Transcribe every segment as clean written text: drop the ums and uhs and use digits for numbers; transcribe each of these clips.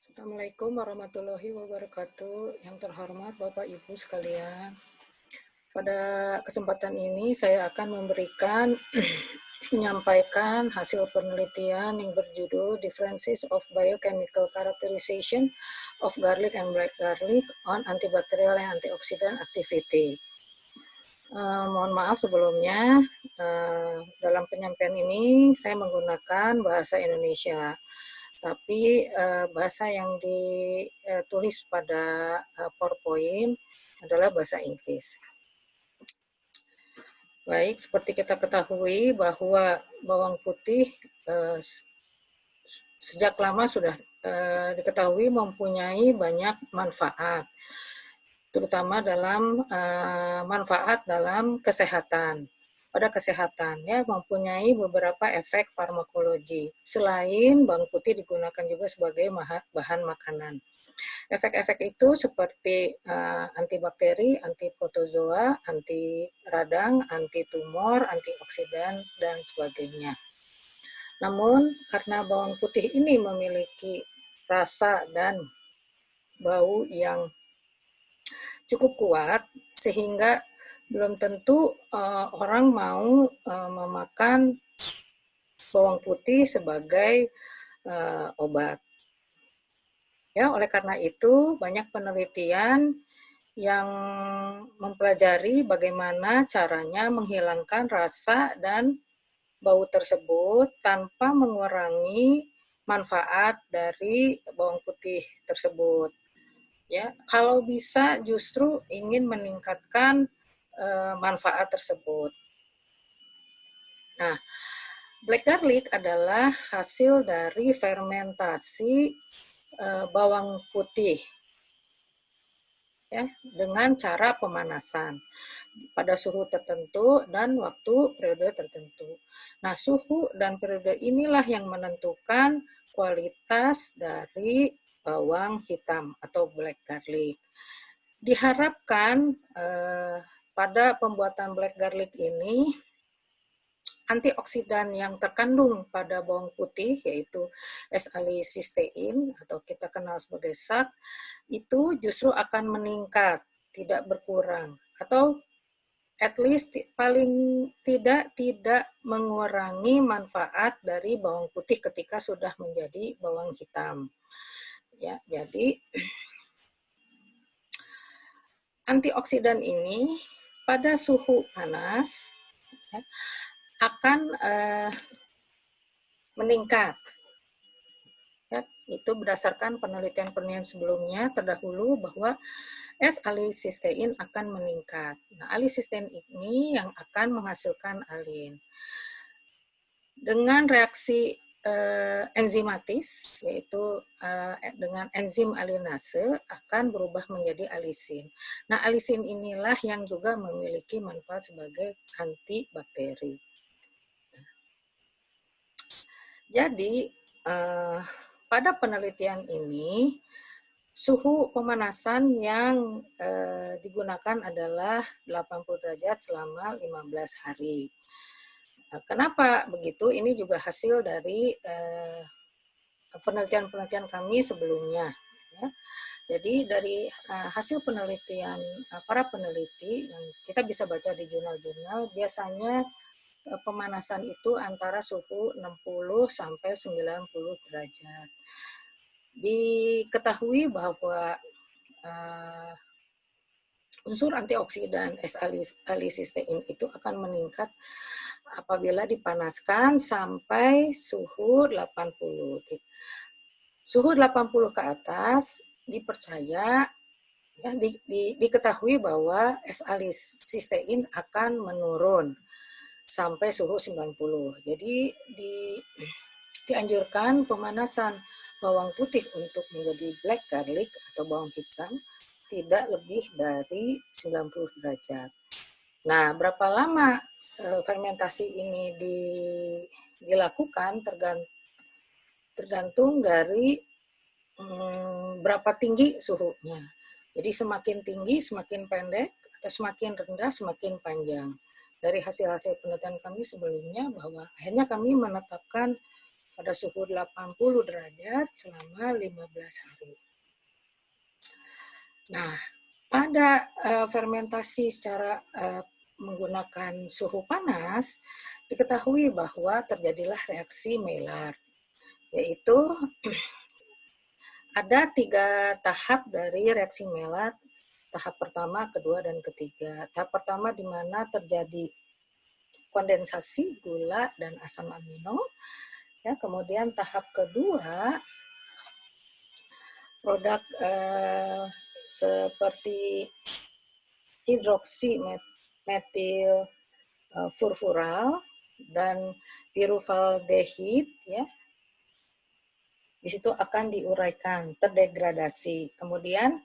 Assalamualaikum warahmatullahi wabarakatuh. Yang terhormat Bapak Ibu sekalian. Pada kesempatan ini saya akan memberikan menyampaikan hasil penelitian yang berjudul Differences of Biochemical Characterization of Garlic and Black Garlic on Antibacterial and Antioxidant Activity. Mohon maaf sebelumnya, dalam penyampaian ini saya menggunakan bahasa Indonesia, tapi bahasa yang ditulis pada PowerPoint adalah bahasa Inggris. Baik, seperti kita ketahui bahwa bawang putih sejak lama sudah diketahui mempunyai banyak manfaat, terutama dalam manfaat dalam kesehatan. Pada kesehatan ya mempunyai beberapa efek farmakologi. Selain bawang putih digunakan juga sebagai bahan makanan. Efek-efek itu seperti antibakteri, antiprotozoa, anti radang, anti tumor, antioksidan dan sebagainya. Namun karena bawang putih ini memiliki rasa dan bau yang cukup kuat sehingga belum tentu orang mau memakan bawang putih sebagai obat. Ya, oleh karena itu banyak penelitian yang mempelajari bagaimana caranya menghilangkan rasa dan bau tersebut tanpa mengurangi manfaat dari bawang putih tersebut. Ya, kalau bisa justru ingin meningkatkan manfaat tersebut. Nah, black garlic adalah hasil dari fermentasi bawang putih ya dengan cara pemanasan pada suhu tertentu dan waktu periode tertentu. Nah, suhu dan periode inilah yang menentukan kualitas dari bawang hitam atau black garlic. Diharapkan pada pembuatan black garlic ini antioksidan yang terkandung pada bawang putih yaitu S-alicistein atau kita kenal sebagai SAC itu justru akan meningkat, tidak berkurang atau at least paling tidak mengurangi manfaat dari bawang putih ketika sudah menjadi bawang hitam. Ya, jadi antioksidan ini pada suhu panas ya, akan meningkat. Ya, itu berdasarkan penelitian-penelitian sebelumnya terdahulu bahwa S-alicistein akan meningkat. Nah, alicistein ini yang akan menghasilkan alin. Dengan reaksi enzimatis, yaitu dengan enzim alinase akan berubah menjadi alisin. Nah, alisin inilah yang juga memiliki manfaat sebagai antibakteri. Jadi, pada penelitian ini, suhu pemanasan yang digunakan adalah 80 derajat selama 15 hari. Kenapa begitu? Ini juga hasil dari penelitian-penelitian kami sebelumnya. Ya. Jadi dari hasil penelitian para peneliti yang kita bisa baca di jurnal-jurnal, biasanya pemanasan itu antara suhu 60 sampai 90 derajat. Diketahui bahwa unsur antioksidan S-alicistein itu akan meningkat apabila dipanaskan sampai suhu 80. Suhu 80 ke atas dipercaya ya, diketahui bahwa S-alicistein akan menurun sampai suhu 90. Jadi dianjurkan pemanasan bawang putih untuk menjadi black garlic atau bawang hitam tidak lebih dari 90 derajat. Nah, berapa lama fermentasi ini dilakukan tergantung dari berapa tinggi suhunya. Jadi semakin tinggi, semakin pendek, atau semakin rendah, semakin panjang. Dari hasil-hasil penelitian kami sebelumnya bahwa akhirnya kami menetapkan pada suhu 80 derajat selama 15 hari. Nah, pada fermentasi secara menggunakan suhu panas, diketahui bahwa terjadilah reaksi Maillard, yaitu ada 3 tahap dari reaksi Maillard, tahap pertama, kedua, dan ketiga. Tahap pertama di mana terjadi kondensasi gula dan asam amino. Ya, kemudian tahap kedua, produk seperti hidroksi metil furfural dan piruvaldehid, ya, di situ akan diuraikan, terdegradasi. Kemudian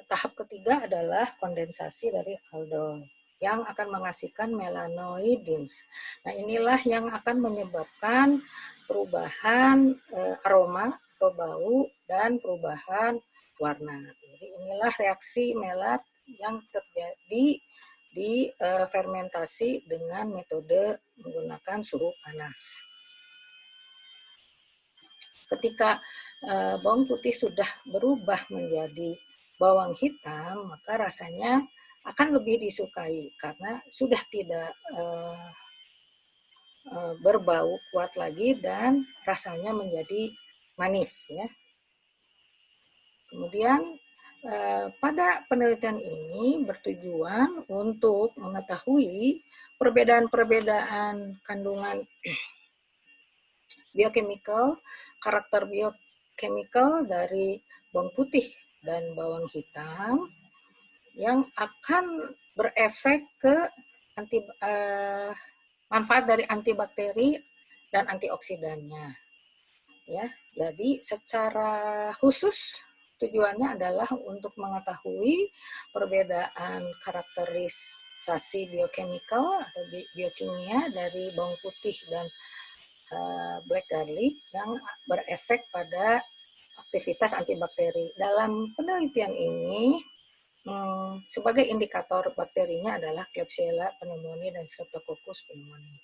tahap ketiga adalah kondensasi dari aldol yang akan menghasilkan melanoidins. Nah, inilah yang akan menyebabkan perubahan aroma atau bau dan perubahan warna. Jadi inilah reaksi Maillard yang terjadi di fermentasi dengan metode menggunakan suhu panas. Ketika bawang putih sudah berubah menjadi bawang hitam, maka rasanya akan lebih disukai karena sudah tidak berbau kuat lagi dan rasanya menjadi manis, ya. Kemudian pada penelitian ini bertujuan untuk mengetahui perbedaan-perbedaan kandungan biochemical, karakter biochemical dari bawang putih dan bawang hitam yang akan berefek ke manfaat dari antibakteri dan antioksidannya. Ya, jadi secara khusus tujuannya adalah untuk mengetahui perbedaan karakterisasi biochemical atau biokimia dari bawang putih dan black garlic yang berefek pada aktivitas antibakteri. Dalam penelitian ini, sebagai indikator bakterinya adalah Klebsiella pneumoniae dan Streptococcus pneumoniae.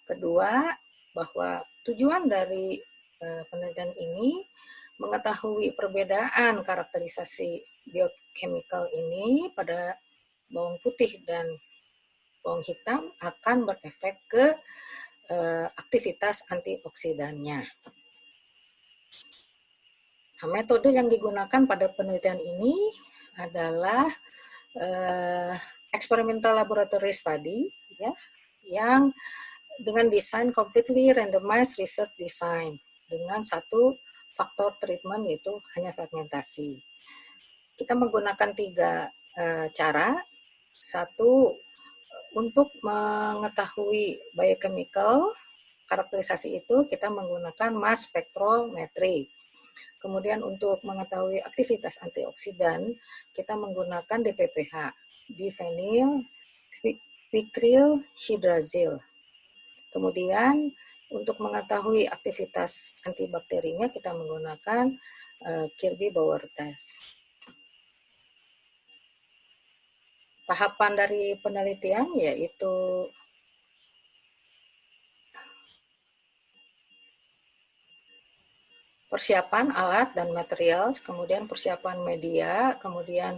Kedua, bahwa tujuan dari penelitian ini mengetahui perbedaan karakterisasi biochemical ini pada bawang putih dan bawang hitam akan berefek ke aktivitas antioksidannya. Nah, metode yang digunakan pada penelitian ini adalah experimental laboratory study, ya, yang dengan desain completely randomized research design dengan satu faktor treatment yaitu hanya fermentasi. Kita menggunakan 3 cara. Satu, untuk mengetahui biochemical karakterisasi itu kita menggunakan mass spectrometry. Kemudian untuk mengetahui aktivitas antioksidan kita menggunakan DPPH, diphenyl pikryl hydrazil. Kemudian untuk mengetahui aktivitas antibakterinya kita menggunakan Kirby-Bauer test. Tahapan dari penelitian yaitu persiapan alat dan material, kemudian persiapan media, kemudian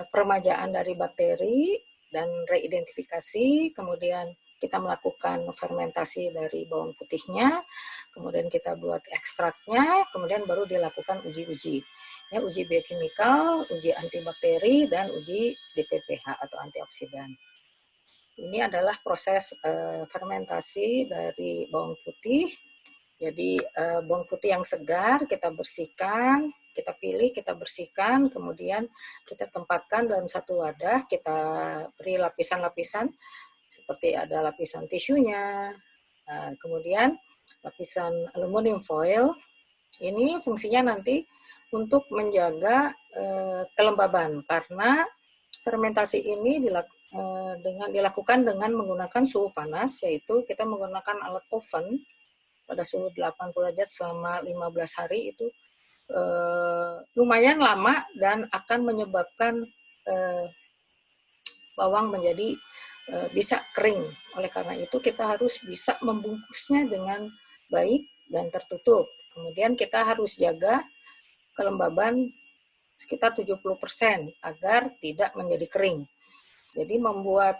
peremajaan dari bakteri dan reidentifikasi, kemudian kita melakukan fermentasi dari bawang putihnya, kemudian kita buat ekstraknya, kemudian baru dilakukan uji-uji. Ya, uji biokimikal, uji antibakteri, dan uji DPPH atau antioksidan. Ini adalah proses fermentasi dari bawang putih. Jadi bawang putih yang segar kita bersihkan, kita pilih, kita bersihkan, kemudian kita tempatkan dalam satu wadah, kita beri lapisan-lapisan seperti ada lapisan tisunya, kemudian lapisan aluminium foil. Ini fungsinya nanti untuk menjaga kelembaban karena fermentasi ini dilakukan dengan menggunakan suhu panas, yaitu kita menggunakan alat oven pada suhu 80 derajat selama 15 hari itu lumayan lama dan akan menyebabkan bawang menjadi bisa kering. Oleh karena itu kita harus bisa membungkusnya dengan baik dan tertutup. Kemudian kita harus jaga kelembaban sekitar 70% agar tidak menjadi kering. Jadi membuat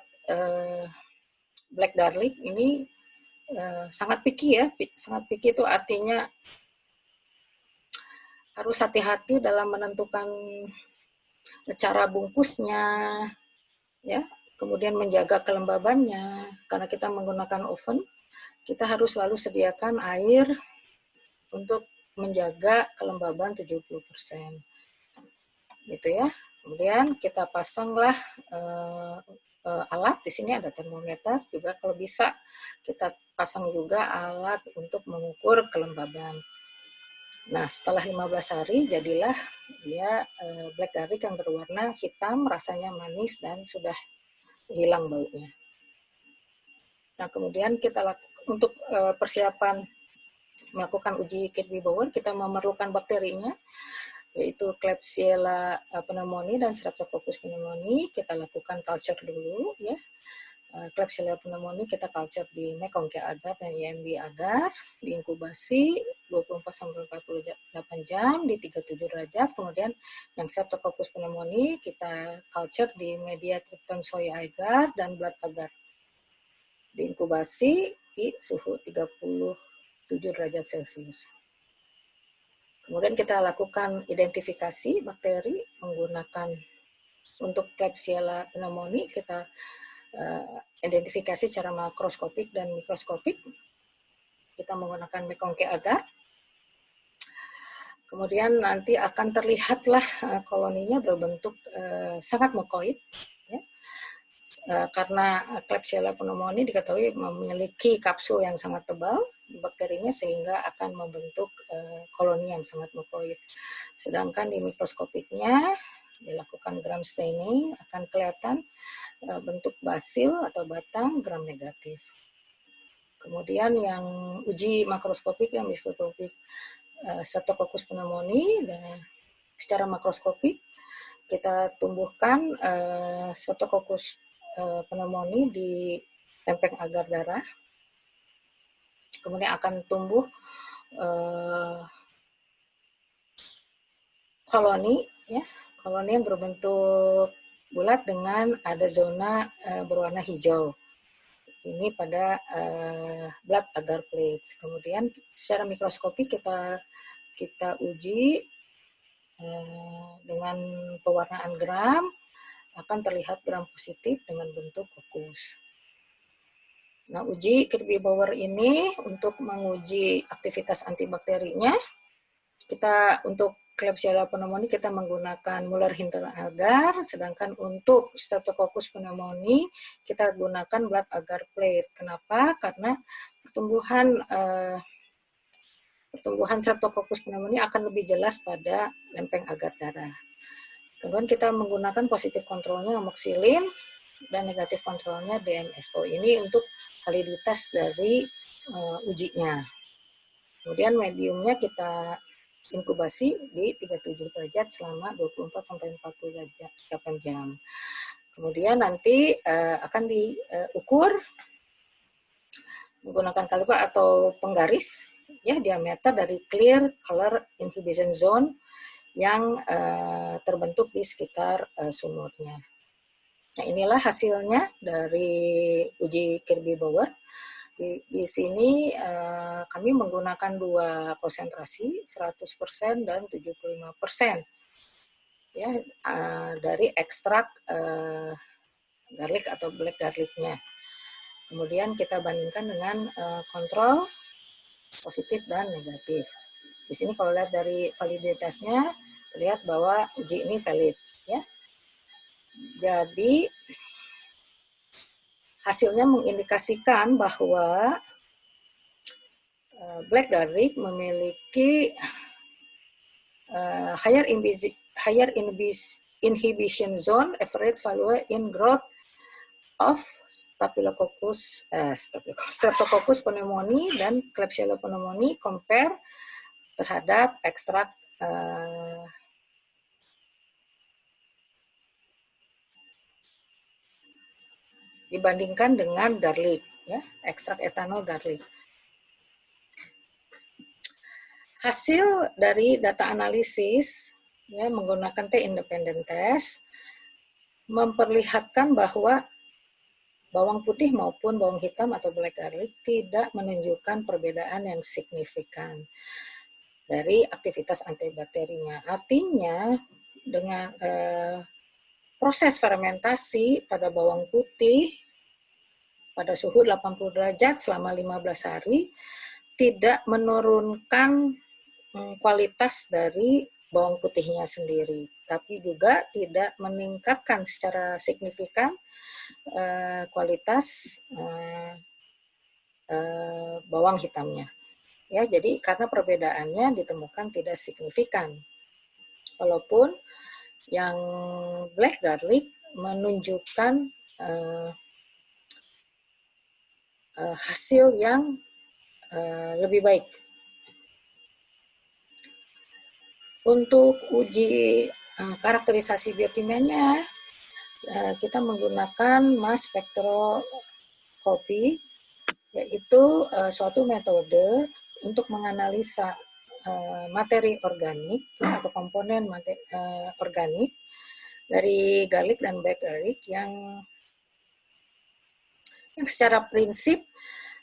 black garlic ini sangat picky ya. Sangat picky itu artinya harus hati-hati dalam menentukan cara bungkusnya, ya. Kemudian menjaga kelembabannya. Karena kita menggunakan oven, kita harus selalu sediakan air untuk menjaga kelembaban 70%. Gitu ya. Kemudian kita pasanglah alat. Di sini ada termometer juga, kalau bisa kita pasang juga alat untuk mengukur kelembaban. Nah, setelah 15 hari jadilah dia black garlic yang berwarna hitam, rasanya manis dan sudah hilang baunya. Nah, kemudian kita lakukan untuk persiapan melakukan uji Kirby Bauer, kita memerlukan bakterinya, yaitu Klebsiella pneumoniae dan Streptococcus pneumoniae. Kita lakukan culture dulu ya. Klebsiella pneumoniae kita culture di Mekongke agar dan IMB agar, diinkubasi 24-48 jam di 37 derajat. Kemudian yang Streptococcus pneumoniae kita culture di media Tripton soy agar dan blood agar, diinkubasi di suhu 37 derajat Celcius. Kemudian kita lakukan identifikasi bakteri menggunakan untuk Klebsiella pneumoniae, kita identifikasi secara makroskopik dan mikroskopik. Kita menggunakan Mekongke agar. Kemudian nanti akan terlihatlah koloninya berbentuk sangat mukoid. Ya. Karena Klebsiella pneumoniae diketahui memiliki kapsul yang sangat tebal bakterinya, sehingga akan membentuk koloni yang sangat mukoid. Sedangkan di mikroskopiknya dilakukan gram staining, akan kelihatan bentuk basil atau batang gram negatif. Kemudian yang uji makroskopik dan mikroskopik Streptococcus pneumoniae, dan secara makroskopik kita tumbuhkan Streptococcus pneumoniae di lempeng agar darah. Kemudian akan tumbuh koloni, ya, koloni yang berbentuk bulat dengan ada zona berwarna hijau. Ini pada blood agar plates. Kemudian secara mikroskopik kita uji dengan pewarnaan gram, akan terlihat gram positif dengan bentuk kokus. Nah, uji Kirby Bauer ini untuk menguji aktivitas antibakterinya, kita untuk Klebsiella pneumoniae kita menggunakan Muller-Hinton agar, sedangkan untuk Streptococcus pneumoniae kita gunakan blood agar plate. Kenapa? Karena pertumbuhan Streptococcus pneumoniae akan lebih jelas pada lempeng agar darah. Kemudian kita menggunakan positif kontrolnya amoxicillin dan negatif kontrolnya DMSO. Ini untuk validitas dari ujinya. Kemudian mediumnya kita inkubasi di 37 derajat selama 24-48 jam. Kemudian nanti akan diukur menggunakan kaliper atau penggaris, ya, diameter dari clear color inhibition zone yang terbentuk di sekitar sumurnya. Nah, inilah hasilnya dari uji Kirby Bauer. Di sini kami menggunakan dua konsentrasi, 100% dan 75%, ya, dari ekstrak garlic atau black garlicnya. Kemudian kita bandingkan dengan kontrol positif dan negatif. Di sini kalau lihat dari validitasnya, terlihat bahwa uji ini valid, ya. Jadi hasilnya mengindikasikan bahwa black garlic memiliki higher inhibition zone average value in growth of Streptococcus pneumoniae dan Klebsiella pneumoniae compare terhadap ekstrak dibandingkan dengan garlic, ya, ekstrak etanol garlic. Hasil dari data analisis ya menggunakan independent test memperlihatkan bahwa bawang putih maupun bawang hitam atau black garlic tidak menunjukkan perbedaan yang signifikan dari aktivitas antibakterinya. Artinya dengan proses fermentasi pada bawang putih pada suhu 80 derajat selama 15 hari tidak menurunkan kualitas dari bawang putihnya sendiri, tapi juga tidak meningkatkan secara signifikan kualitas bawang hitamnya. Ya, jadi karena perbedaannya ditemukan tidak signifikan. Walaupun yang black garlic menunjukkan hasil yang lebih baik. Untuk uji karakterisasi biokimianya, kita menggunakan mass spektroskopi, yaitu suatu metode untuk menganalisa materi organik atau komponen organik dari garlic dan black garlic yang secara prinsip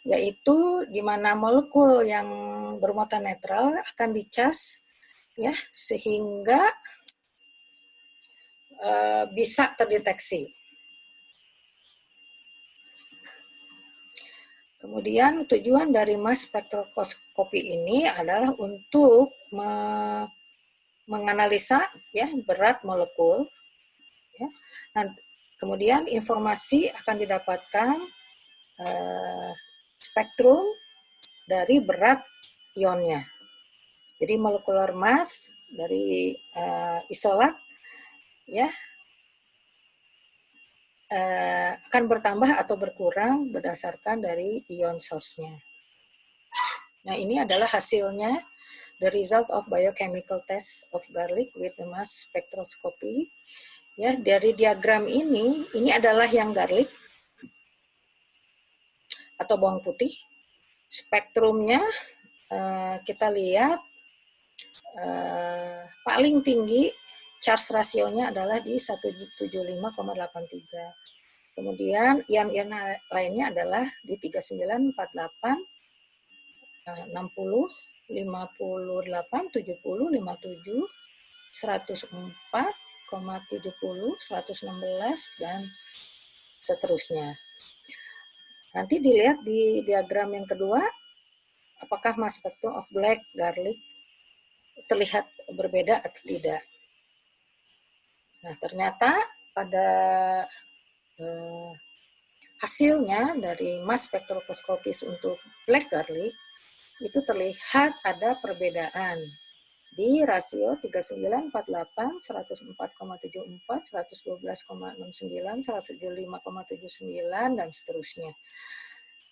yaitu di mana molekul yang bermuatan netral akan dicas ya sehingga bisa terdeteksi. Kemudian tujuan dari mass spektroskopi ini adalah untuk menganalisa ya berat molekul. Ya. Kemudian informasi akan didapatkan spektrum dari berat ionnya. Jadi molekular mass dari isolat ya akan bertambah atau berkurang berdasarkan dari ion source-nya. Nah, ini adalah hasilnya, the result of biochemical test of garlic with the mass spectroscopy. Ya, dari diagram ini adalah yang garlic atau bawang putih. Spektrumnya kita lihat paling tinggi charge rasionya adalah di 175,83. Kemudian ion-ion lainnya adalah di 39, 48, 60, 58, 70, 57, 104, 70, 116, dan seterusnya. Nanti dilihat di diagram yang kedua, apakah mass spectrum of black garlic terlihat berbeda atau tidak. Nah, ternyata pada hasilnya dari mass spektroskopis untuk black garlic itu terlihat ada perbedaan di rasio 3948, 104,74, 112,69, 175,79 dan seterusnya.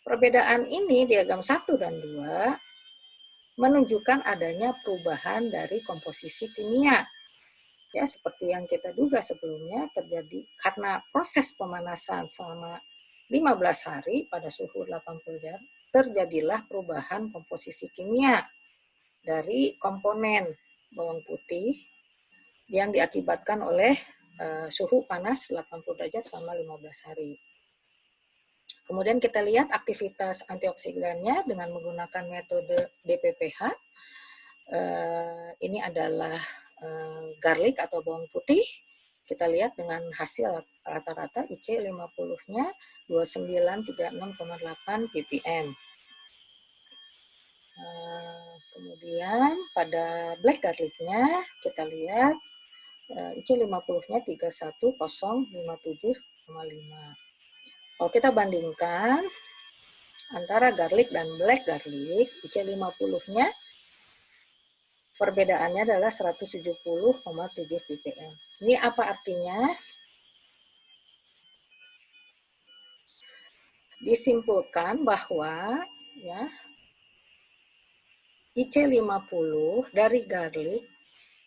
Perbedaan ini diagram 1 dan 2 menunjukkan adanya perubahan dari komposisi kimia. Ya, seperti yang kita duga sebelumnya terjadi karena proses pemanasan selama 15 hari pada suhu 80 derajat terjadilah perubahan komposisi kimia dari komponen bawang putih yang diakibatkan oleh suhu panas 80 derajat selama 15 hari. Kemudian kita lihat aktivitas antioksidannya dengan menggunakan metode DPPH. Ini adalah garlic atau bawang putih. Kita lihat dengan hasil rata-rata IC 50-nya 2936,8 ppm. Kemudian pada black garlic-nya kita lihat IC 50-nya 31057,5. Kalau kita bandingkan antara garlic dan black garlic, IC 50-nya perbedaannya adalah 170,7 ppm. Ini apa artinya? Disimpulkan bahwa ya IC 50 dari garlic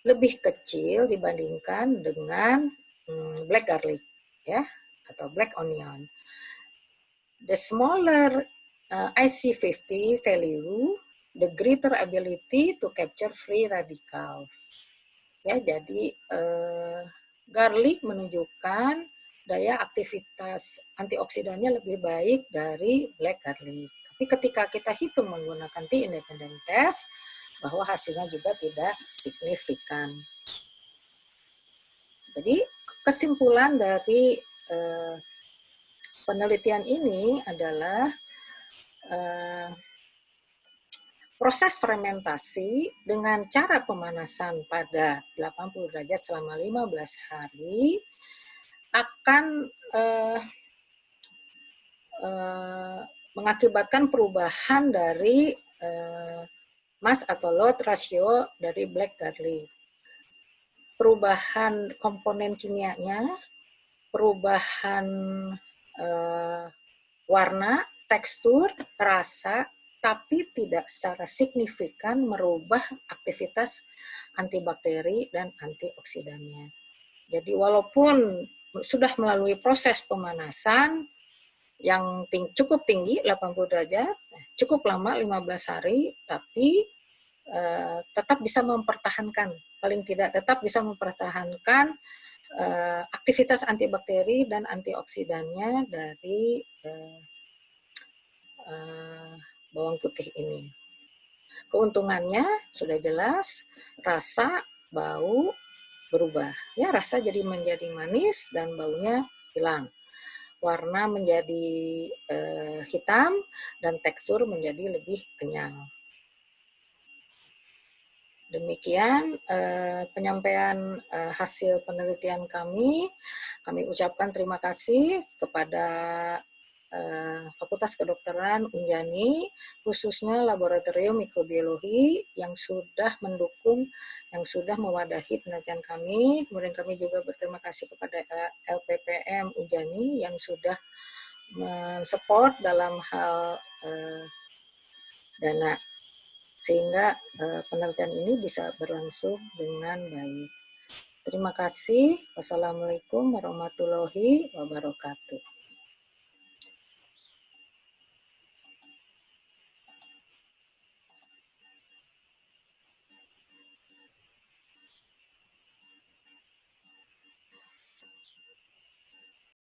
lebih kecil dibandingkan dengan black garlic ya atau black onion. The smaller IC50 value, the greater ability to capture free radicals. Ya, jadi garlic menunjukkan daya aktivitas antioksidannya lebih baik dari black garlic. Tapi ketika kita hitung menggunakan T-independent test, bahwa hasilnya juga tidak signifikan. Jadi kesimpulan dari penelitian ini adalah proses fermentasi dengan cara pemanasan pada 80 derajat selama 15 hari akan mengakibatkan perubahan dari mass atau load ratio dari black garlic. Perubahan komponen kimianya, perubahan warna, tekstur, rasa, tapi tidak secara signifikan merubah aktivitas antibakteri dan antioksidannya. Jadi walaupun sudah melalui proses pemanasan yang cukup tinggi 80 derajat, cukup lama 15 hari, tapi tetap bisa mempertahankan, paling tidak tetap bisa mempertahankan aktivitas antibakteri dan antioksidannya dari bawang putih ini. Keuntungannya sudah jelas, rasa, bau berubah. Ya, rasa menjadi manis dan baunya hilang. Warna menjadi hitam dan tekstur menjadi lebih kenyal. Demikian penyampaian hasil penelitian kami. Kami ucapkan terima kasih kepada Fakultas Kedokteran Unjani, khususnya Laboratorium Mikrobiologi yang sudah mendukung, yang sudah mewadahi penelitian kami. Kemudian kami juga berterima kasih kepada LPPM Unjani yang sudah mensupport dalam hal dana, sehingga penelitian ini bisa berlangsung dengan baik. Terima kasih. Wassalamualaikum warahmatullahi wabarakatuh.